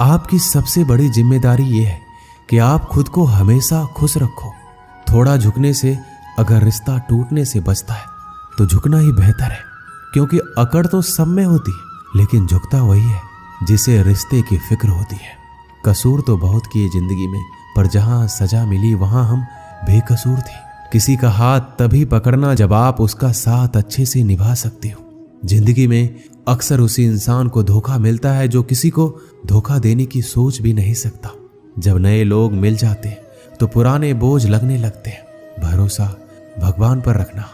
आपकी सबसे बड़ी जिम्मेदारी ये है कि आप खुद को हमेशा खुश रखो। थोड़ा झुकने से अगर रिश्ता टूटने से बचता है तो झुकना ही बेहतर है, क्योंकि अकड़ तो सब में होती है, लेकिन झुकता वही है जिसे रिश्ते की फिक्र होती है। कसूर तो बहुत किए जिंदगी में, पर जहां सजा मिली वहां हम बेकसूर थे। किसी का हाथ तभी पकड़ना जब आप उसका साथ अच्छे से निभा सकते हो। जिंदगी में अक्सर उसी इंसान को धोखा मिलता है जो किसी को धोखा देने की सोच भी नहीं सकता। जब नए लोग मिल जाते हैं तो पुराने बोझ लगने लगते हैं। भरोसा भगवान पर रखना,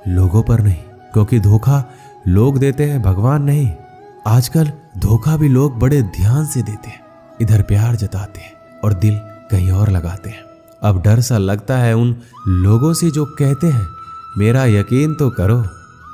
लोगों पर नहीं, क्योंकि धोखा लोग देते हैं, भगवान नहीं। आजकल धोखा भी लोग बड़े ध्यान से देते हैं, इधर प्यार जताते हैं और दिल कहीं और लगाते हैं। अब डर सा लगता है उन लोगों से जो कहते हैं मेरा यकीन तो करो,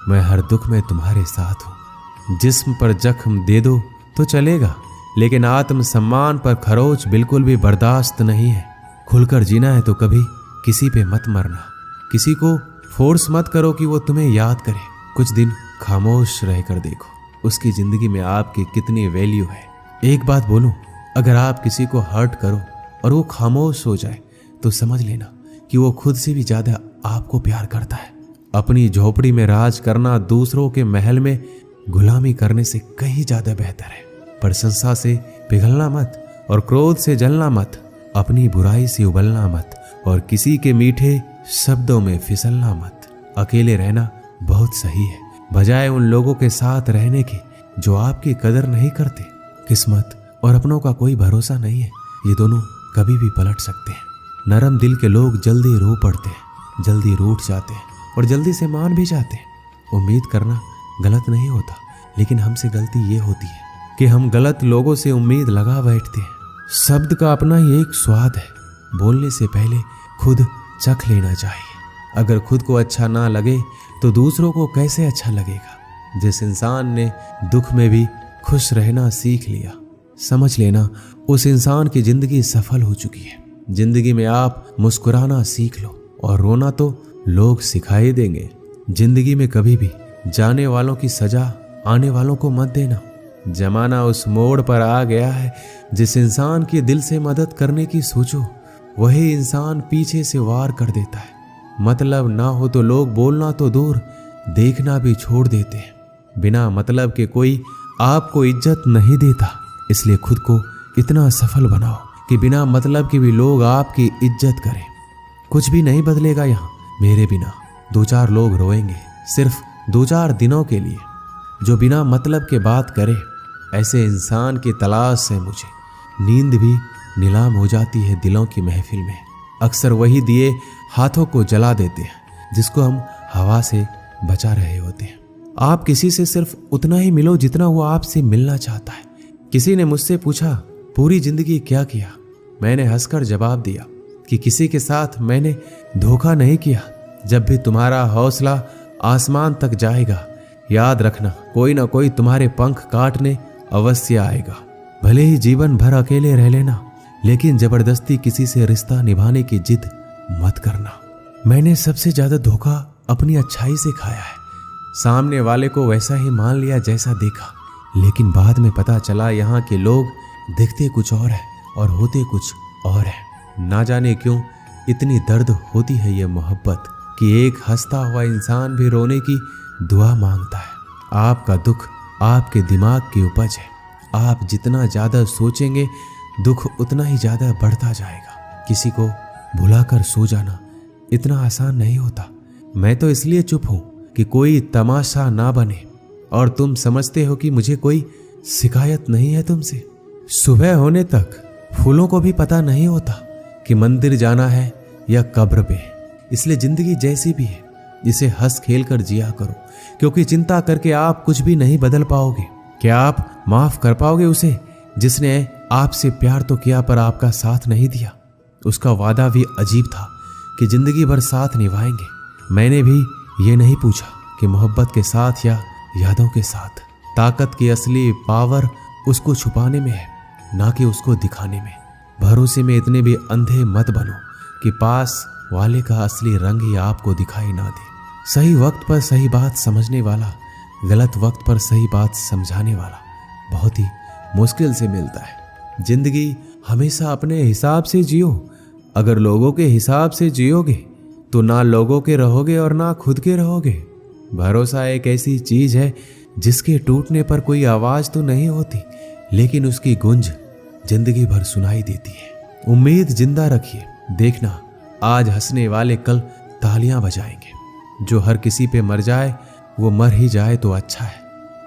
मैं हर दुख में तुम्हारे साथ हूं। जिस्म पर जख्म दे दो तो चलेगा, लेकिन आत्म सम्मान पर खरोच बिल्कुल भी बर्दाश्त नहीं है। खुलकर जीना है तो कभी किसी पे मत मरना। किसी को फोर्स मत करो कि वो तुम्हें याद करे। कुछ दिन खामोश रहकर देखो उसकी जिंदगी में आपकी कितनी वैल्यू है। एक बात बोलूं, अगर आप किसी को हर्ट करो और वो खामोश हो जाए तो समझ लेना कि वो खुद से भी ज्यादा आपको प्यार करता है। अपनी झोपड़ी में राज करना दूसरों के महल में गुलामी करने से कहीं ज्यादा बेहतर है। प्रशंसा से पिघलना मत और क्रोध से जलना मत। अपनी बुराई से उबलना मत और किसी के मीठे शब्दों में फिसलना मत। अकेले रहना बहुत सही है, बजाय उन लोगों के साथ रहने के जो आपकी कदर नहीं करते। किस्मत और अपनों का कोई भरोसा नहीं है, ये दोनों कभी भी पलट सकते हैं। नरम दिल के लोग जल्दी रो पड़ते हैं, जल्दी रूठ जाते हैं और जल्दी से मान भी जाते हैं। उम्मीद करना गलत नहीं होता, लेकिन हमसे गलती ये होती है कि हम गलत लोगों से उम्मीद लगा बैठते हैं। शब्द का अपना ही एक स्वाद है, बोलने से पहले खुद चख लेना चाहिए। अगर खुद को अच्छा ना लगे तो दूसरों को कैसे अच्छा लगेगा। जिस इंसान ने दुख में भी खुश रहना सीख लिया, समझ लेना उस इंसान की जिंदगी सफल हो चुकी है। जिंदगी में आप मुस्कुराना सीख लो और रोना तो लोग सिखाई देंगे। जिंदगी में कभी भी जाने वालों की सजा आने वालों को मत देना। जमाना उस मोड़ पर आ गया है, जिस इंसान की दिल से मदद करने की सोचो वही इंसान पीछे से वार कर देता है। मतलब ना हो तो लोग बोलना तो दूर, देखना भी छोड़ देते हैं। बिना मतलब के कोई आपको इज्जत नहीं देता, इसलिए खुद को इतना सफल बनाओ कि बिना मतलब के भी लोग आपकी इज्जत करें। कुछ भी नहीं बदलेगा यहाँ मेरे बिना। 2-4 लोग रोएंगे सिर्फ 2-4 दिनों के लिए, जो बिना मतलब के बात करे। ऐसे इंसान की तलाश है मुझे। नींद भी नीलाम हो जाती है दिलों की महफिल में। अक्सर वही दिए हाथों को जला देते हैं जिसको हम हवा से बचा रहे होते हैं। आप किसी से सिर्फ उतना ही मिलो जितना वो आपसे मिलना चाहता है। किसी ने मुझसे पूछा पूरी जिंदगी क्या किया। मैंने हंसकर जवाब दिया कि किसी के साथ मैंने धोखा नहीं किया। जब भी तुम्हारा हौसला आसमान तक जाएगा, याद रखना कोई ना कोई तुम्हारे पंख काटने अवश्य आएगा। भले ही जीवन भर अकेले रह लेना, लेकिन जबरदस्ती किसी से रिश्ता निभाने की जिद मत करना। मैंने सबसे ज्यादा धोखा अपनी अच्छाई से खाया है। सामने वाले को वैसा ही मान लिया जैसा देखा, लेकिन बाद में पता चला यहाँ के लोग दिखते कुछ और है और होते कुछ और है। ना जाने क्यों इतनी दर्द होती है ये मोहब्बत कि एक हंसता हुआ इंसान भी रोने की दुआ मांगता है। आपका दुख आपके दिमाग की उपज है। आप जितना ज्यादा सोचेंगे दुख उतना ही ज्यादा बढ़ता जाएगा। किसी को भुलाकर सो जाना इतना आसान नहीं होता। मैं तो इसलिए चुप हूं कि कोई तमाशा ना बने, और तुम समझते हो कि मुझे कोई शिकायत नहीं है तुमसे। सुबह होने तक फूलों को भी पता नहीं होता कि मंदिर जाना है या कब्र पे। इसलिए जिंदगी जैसी भी है इसे हंस खेल कर जिया करो, क्योंकि चिंता करके आप कुछ भी नहीं बदल पाओगे। क्या आप माफ कर पाओगे उसे जिसने आपसे प्यार तो किया पर आपका साथ नहीं दिया? उसका वादा भी अजीब था कि जिंदगी भर साथ निभाएंगे। मैंने भी ये नहीं पूछा कि मोहब्बत के साथ या यादों के साथ। ताकत की असली पावर उसको छुपाने में है, ना कि उसको दिखाने में। भरोसे में इतने भी अंधे मत बनो कि पास वाले का असली रंग ही आपको दिखाई ना दे। सही वक्त पर सही बात समझने वाला, गलत वक्त पर सही बात समझाने वाला बहुत ही मुश्किल से मिलता है। जिंदगी हमेशा अपने हिसाब से जियो। अगर लोगों के हिसाब से जियोगे तो ना लोगों के रहोगे और ना खुद के रहोगे। भरोसा एक ऐसी चीज है जिसके टूटने पर कोई आवाज तो नहीं होती, लेकिन उसकी गूंज जिंदगी भर सुनाई देती है। उम्मीद जिंदा रखिए, देखना आज हंसने वाले कल तालियां बजाएंगे। जो हर किसी पे मर जाए वो मर ही जाए तो अच्छा है।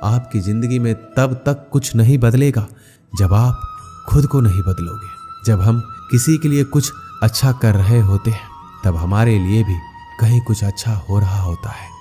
आपकी जिंदगी में तब तक कुछ नहीं बदलेगा जब आप खुद को नहीं बदलोगे। जब हम किसी के लिए कुछ अच्छा कर रहे होते हैं तब हमारे लिए भी कहीं कुछ अच्छा हो रहा होता है।